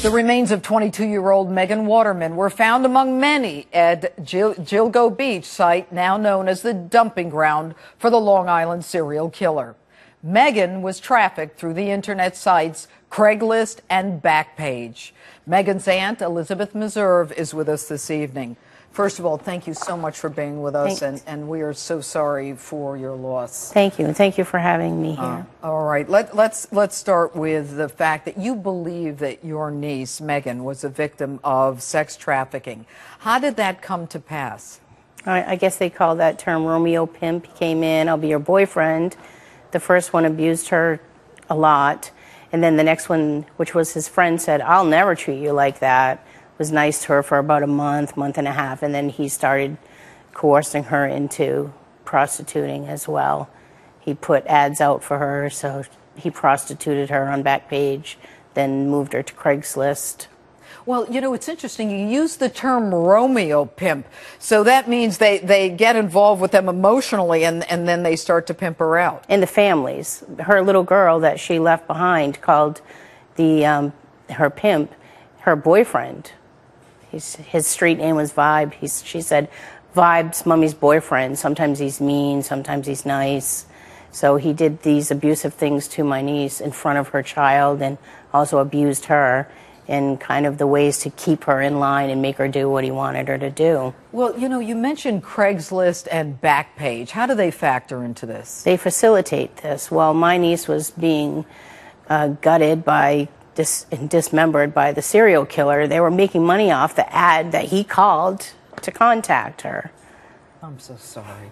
The remains of 22-year-old Megan Waterman were found among many at Gilgo Beach site, now known as the dumping ground for the Long Island serial killer. Megan was trafficked through the internet sites Craigslist and Backpage. Megan's aunt, Elizabeth Meserve, is with us this evening. First of all, thank you so much for being with us, and we are so sorry for your loss. Thank you, and thank you for having me here. All right, let's start with the fact that you believe that your niece, Megan, was a victim of sex trafficking. How did that come to pass? I guess they call that term Romeo pimp. He came in, I'll be your boyfriend. The first one abused her a lot, and then the next one, which was his friend, said, I'll never treat you like that. Was nice to her for about a month and a half, and then he started coercing her into prostituting as well. He put ads out for her, so he prostituted her on Backpage, then moved her to Craigslist. Well, you know, it's interesting. You use the term Romeo pimp, so that means they get involved with them emotionally, and then they start to pimp her out. And the families. Her little girl that she left behind called her pimp her boyfriend. His street name was Vibe. She said, Vibe's mommy's boyfriend. Sometimes he's mean, sometimes he's nice. So he did these abusive things to my niece in front of her child, and also abused her in kind of the ways to keep her in line and make her do what he wanted her to do. Well, you know, you mentioned Craigslist and Backpage. How do they factor into this? They facilitate this. While my niece was being gutted by and dismembered by the serial killer, they were making money off the ad that he called to contact her. I'm so sorry.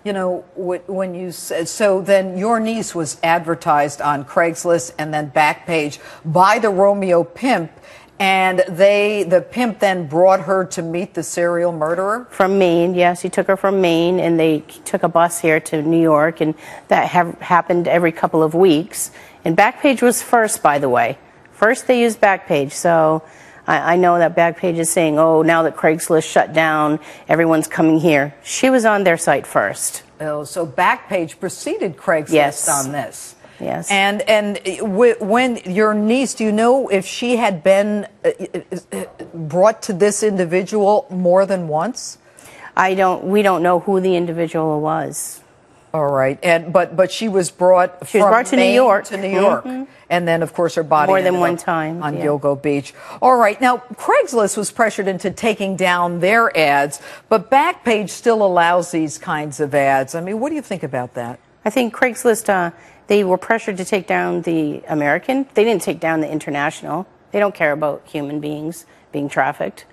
You know, when you said, so then your niece was advertised on Craigslist and then Backpage by the Romeo pimp, and the pimp then brought her to meet the serial murderer? From Maine, yes. He took her from Maine, and they took a bus here to New York, and that happened every couple of weeks. And Backpage was first, by the way. First they used Backpage, so I know that Backpage is saying, oh, now that Craigslist shut down, everyone's coming here. She was on their site first. Oh, so Backpage preceded Craigslist on this. Yes. And when your niece, do you know if she had been brought to this individual more than once? We don't know who the individual was. All right, but she was brought from to Maine New York. To New York, and then of course her body more than one time on Gilgo Beach. All right, now Craigslist was pressured into taking down their ads, but Backpage still allows these kinds of ads. I mean, what do you think about that? I think Craigslist, they were pressured to take down the American. They didn't take down the international. They don't care about human beings being trafficked.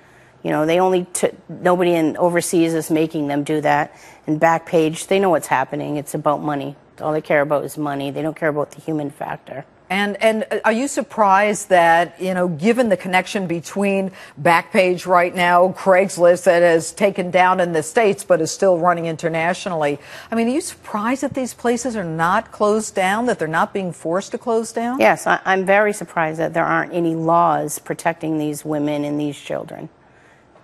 You know, they only nobody in overseas is making them do that. And Backpage, they know what's happening. It's about money. All they care about is money. They don't care about the human factor. And are you surprised that, you know, given the connection between Backpage right now, Craigslist that has taken down in the States but is still running internationally, I mean, are you surprised that these places are not closed down, that they're not being forced to close down? Yes, I'm very surprised that there aren't any laws protecting these women and these children.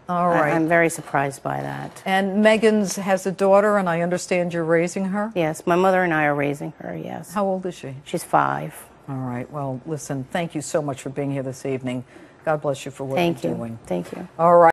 All right. I'm very surprised by that. And Megan's has a daughter, and I understand you're raising her? Yes, my mother and I are raising her, yes. How old is she? She's 5. All right. Well, listen, thank you so much for being here this evening. God bless you for what you're doing. Thank you. All right.